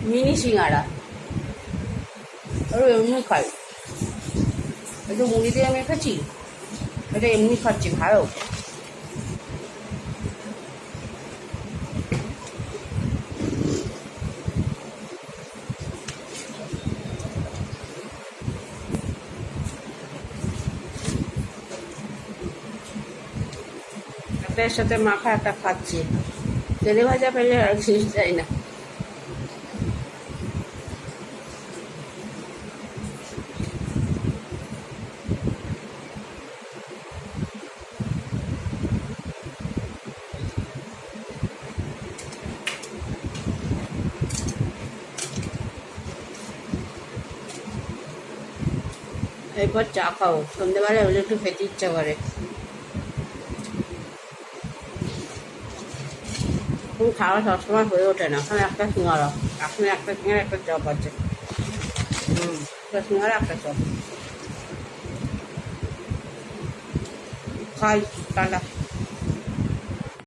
Mini সিঙ্গারা আর এমনি খাই, একটু মুড়ি দিয়ে মেখেছি, এটা এমনি খাচ্ছি ভালো। একটার সাথে মাখা একটা খাচ্ছি, তেলে ভাজা পেলে আর শেষ যায় না। এরপর চা খাও, সন্ধ্যেবেলা হলে একটু খেতে ইচ্ছা করে। তুমি খাওয়া সবসময় হয়ে ওঠে না, এখন একটা সিঙ্গারা, এখন একটা সিঙ্গারা একটা চপ আছে। একটা সিঙ্গারা একটা চপ খাই, টাটা।